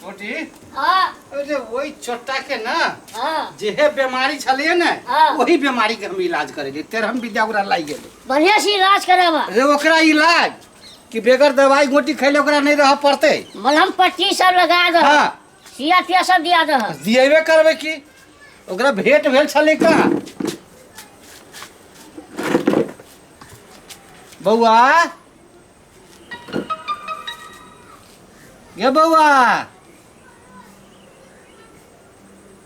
छोटी हाँ अरे वही छोटा के ना हाँ जेहे बीमारी छलिए ना हाँ। वही बीमारी के हम इलाज करेंगे तेरे हम विद्या ओकरा लाई गेले बढ़िया से इलाज करावा अरे ओकरा इलाज कि बेगर दवाई गोटी खैले ओकरा नहीं रह पड़ते मलहम पट्टी सब लगा दो हाँ सिया तिया सब दिया दो दिएबे करबे की ओकरा भेंट भेल छले कहाँ बउआ गे बउआ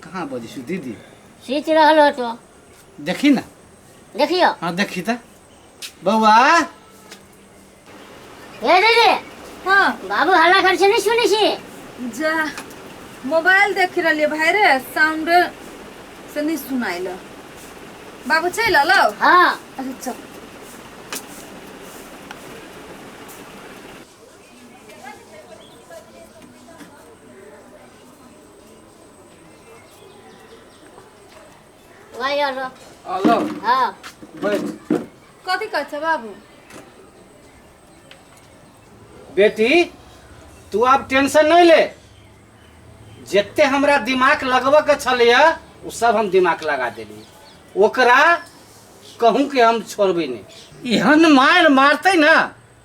कहाँ बजिसु दीदी सीत रहल हो तो देखी ना देखियो हाँ देखी त बउआ हे दीदी हाँ बाबू हल्ला कर से नहीं सुनी सी जा मोबाइल देख रही भाई रे साउंड से नहीं सुनाइल बाबू चल लो हाँ अच्छा चल वही और हेलो हाँ बैठ कथी कह छ बाबू बेटी तू अब टेंशन नहीं ले जिते हमरा दिमाग लगबे के छलिए उ सब हम दिमाग लगा देली ओकरा कहूँ कि हम छोड़बे नहीं एहन मार मारते ना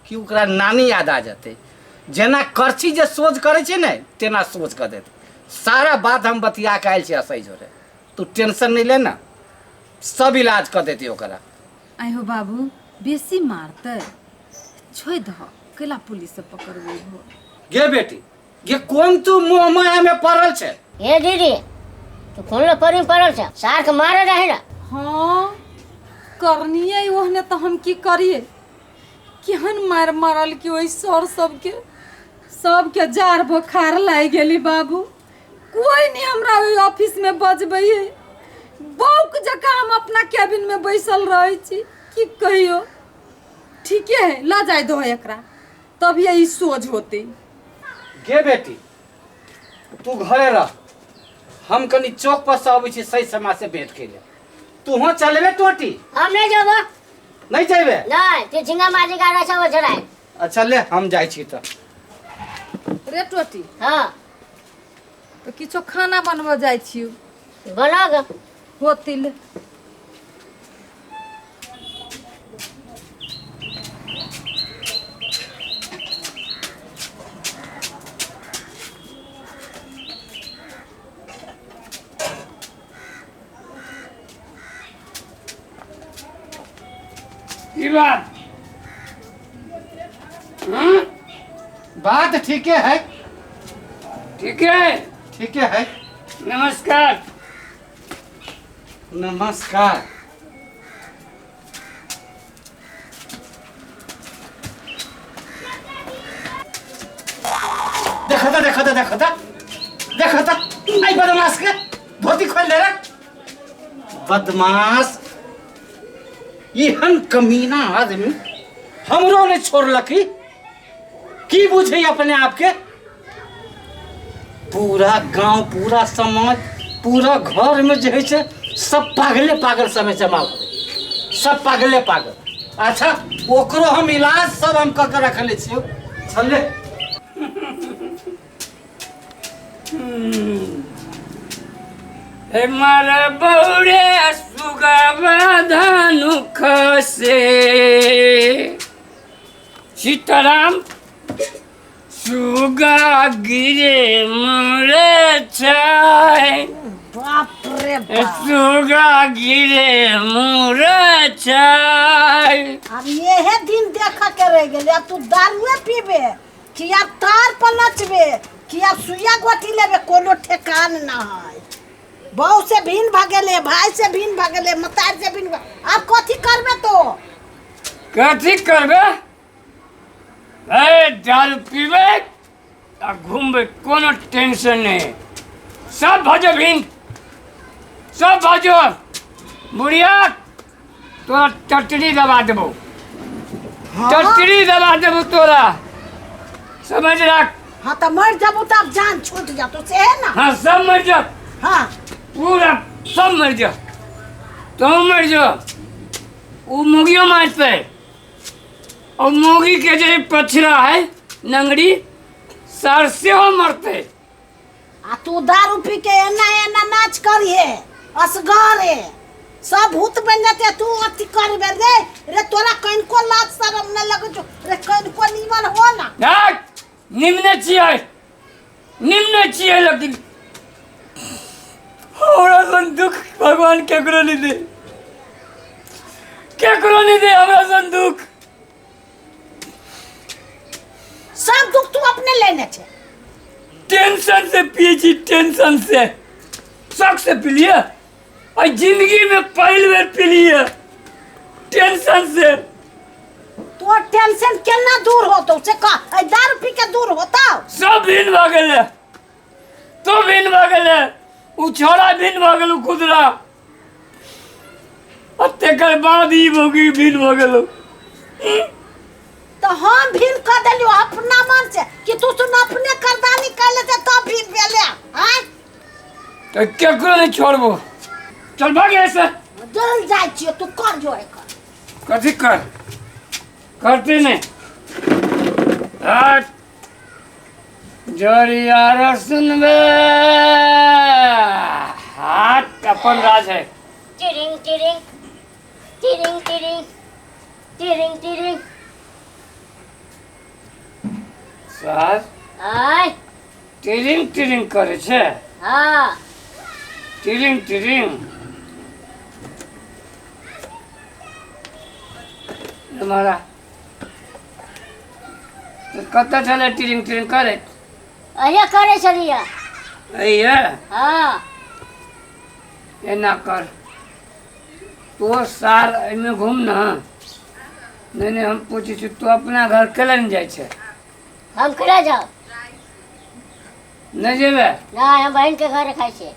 कि ओकरा नानी याद आ जाते जेना करछी जे सोच करे छे ने तेना सोच कर देते सारा बात हम बतिया के आयल छे सही जोरे तू टेंशन नहीं ले ना सब इलाज कर देती ओकरा आई हो बाबू बेसी मारते छोड़ दह केला पुलिस से पकड़बे हो गे बेटी ये कौन तू मोह माया में पड़ल छे हे दीदी तू कौन लो परी पड़ल छ सार के मारे रहे ना हाँ करनिए ओहने तो हम की करिए केहन मार मारल कि ओई सर सबके जार बुखार लाग गेली बाबू कोई नहीं हमरा ओई ऑफिस में बजबै है बौक जका हम अपना कैबिन में बैसल रहे छी की कहियो ठीके है ला जाय दो एकरा तब यही सोच होती गे बेटी तू घरे रह हम कनी चौक पर से अबै छी सही समय से भेंट के लिए तू हो चलबे टोटी हम नहीं जाबो नहीं जाबे नहीं ते झिंगा माजी का रसा हो चढ़ाए अच्छा ले हम जाय छी त रे टोटी हाँ तो किछो खाना बनबो जाय छियो बना ग होती ले बात बात ठीक है ठीक है ठीक है नमस्कार नमस्कार देखा था आई बदमाश के धोती खोल ले रे बदमाश एहन कमीना आदमी हमरो ने छोड़लकी की बुझे अपने आप के पूरा गांव पूरा समाज पूरा घर में जो है सब पागले पागल समय जमा हो गए सब पागले पागल अच्छा ओकरो हम इलाज सब हम कर रखले छियो चले हमारा बौरे सुगवा धनु खसे सीताराम सुगा गिरे मुरे छाय बाप रे बाप सुगा गिरे मुरे छाय अब ये दिन देखा के रह गेले अब तू दारुए पीबे कि अब तार पर नचबे कि अब सुइया गोटी लेबे कोनो ठेकान ना है बहू से भिन भागेले भाई से भिन भागेले मतार से भिन अब कथी करबे तो कथी करबे दारू पीबे आ घूमबे कोनो टेंशन नहीं सब भजो भिन सब भजो बुढ़िया तोरा टटरी दबा देबो टटरी दबा देबो तोरा समझ रख हाँ तो मर जाबू तब जान छूट जा तो से है ना हाँ सब मर जा हाँ पूरा सब मर जा तुम मर जा वो मुर्गियों मार पे और मुर्गी के जो पछरा है नंगड़ी सर से हो मरते दारू पी के एना एना नाच करिए असगरे सब भूत बन जाते तू अति करबे रे तोरा कहीं को लाज शरम न लगे जो रे कहीं को नीमन हो ना निम्न चाहिए लेकिन हमरा सन दुख भगवान केकरो नहीं दे हमरा सन दुख सब दुख तू अपने लेने छे टेंशन से पिए छी टेंशन से शौक से पी लिया और जिंदगी में पहली बार पी लिया टेंशन से तो टेंशन केना दूर होतो से का ए दारू पी के दूर होता सब भिन्न भ गेले तो भिन्न भ गेले उ छोड़ा भिन्न भ गेलु खुदरा और तेकर बाद ई भोगी भिन्न भ गेलु तो हम भीन कर देलियो अपना मन से कि तू सुन अपने करदानी कर लेते तब भीन भेले हैं तो केकरो नहीं छोड़बो चल भाग ऐसे जल जाय छियो तू कर जो कर कथी करते नहीं हट जोरिया सुनबे हाथ अपन राज है टिरिंग टिरिंग टिरिंग टिरिंग टिरिंग टिरिंग सास आय टिरिंग टिरिंग करे छे हाँ टिरिंग टिरिंग हमारा तो कत चले टिरिंग टिरिंग करे अहिया करे छलिया अइया हाँ एना कर तो सार एमे घूम ना नहीं हम पूछी छी तू अपना घर केला नहीं जाय छे हम करा जाओ नहीं जेबे ना हम बहन के घर खाई छे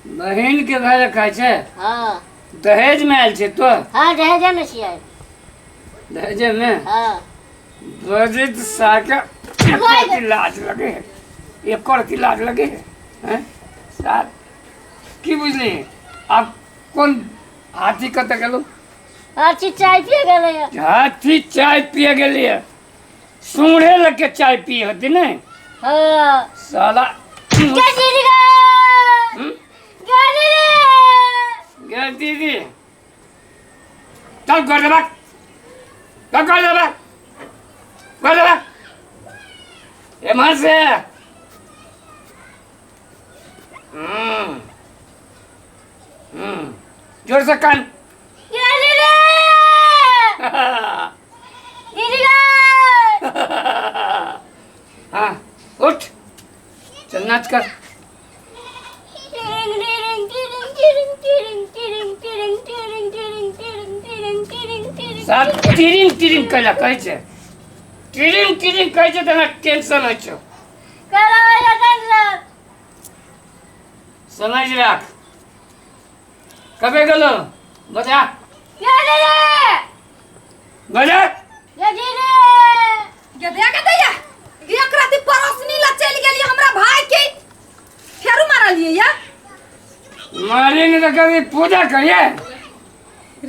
बहन के घर खाय छे हाँ दहेज में आयल छे तो हाँ दहेजा में छियै दहेज में हाँ बजित साका की लाज लगे है एक और की लाज लगे है साथ की बुझली आप कौन हाथी कत गेलो अच्छी चाय पिए गेलै हाथी चाय पिए गेलिए सूढ़े लग के चाय पिए होती नहीं हाँ साला क्या दीदी का क्या दीदी गे दीदी चल कर दे बात चल कर दे बात कर दे बात ये मर से जोर से कान क्या दीदी दीदी का हाँ उठ चल नाच कर टिरिंग टिरिंग टिरिंग टिरिंग टिरिंग टिरिंग टिरिंग टिरिंग टिरिंग टिरिंग टिरिंग टिरिंग साथ टिरिंग टिरिंग कैला कहै छै टिरिंग टिरिंग कहै छै तऽ टेंशन होइ छौ कला वाला टेंशन समझ राख कबे गेलो बजा क्या दीदी बजा क्या दीदी के दे के दैया एक राती परोसनी ला चल गेली हमरा भाई के फेरू मारलिए या मारे ने तो कभी पूजा करिए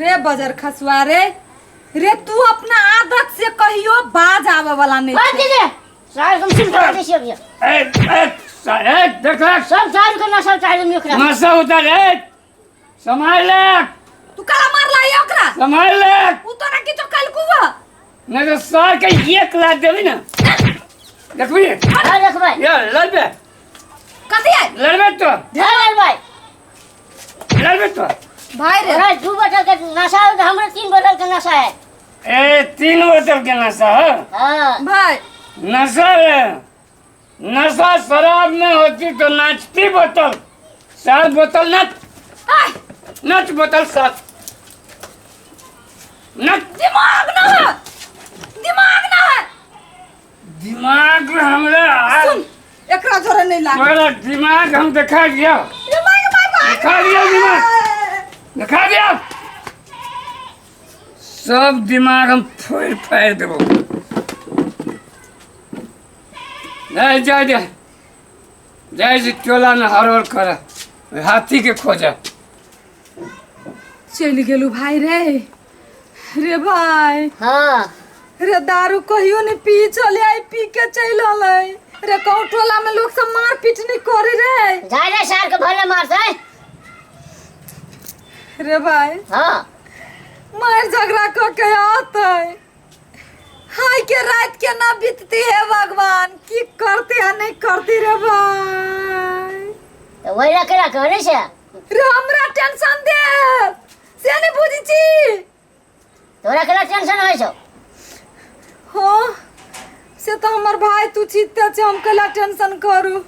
रे बजर खसुआ रे तू अपना आदत से कहियो बाज आवे वाला नहीं बात दीदी साल कम सिम कर दे छियै सारे देख सब साल के नशा चाहे में ओकरा मसा उतार संभाल ले तू काला मारला ये ओकरा संभाल ले उ तोरा की तो कल कुवा नहीं तो सार के एक लाख देबी ना देखबी हाँ देख भाई ये लड़बे कथि है लड़बे तो हाँ भाई लड़बे तो भाई रे अरे 2 बोतल के नशा है तो हमरा 3 बोतल के नशा है ए 3 बोतल के नशा है हाँ भाई नशा है नशा शराब में होती तो नाचती बोतल 7 बोतल नच बोतल 7 नच दिमाग ना है दिमाग हमरा सुन एकरा जोरे नहीं लाग तोरा दिमाग हम दिखा दिया दिखा दिया दिखा दिया सब दिमाग हम फाड़ देबो नहीं जाए टोला में हर कर हाथी के खोजा चल गेलू भाई रे भाई हाँ रे दारू कहियो नहीं पी चले आई पी के चल आलै रे कहूँ टोला में लोग सब मार पीट नहीं करे जाने सार के भले मारते हैं। रे भाई हाँ मार झगड़ा को के आते हाय के रात के ना बीतती है भगवान की करती है नहीं करती रे भाई तो वही रखे करे से रे हमरा टेंशन दे से नहीं बुझी छी तोरा केला टेंशन होय छौ। हाँ से तो हमर भाई तू चित्ते से हम कला टेंशन करू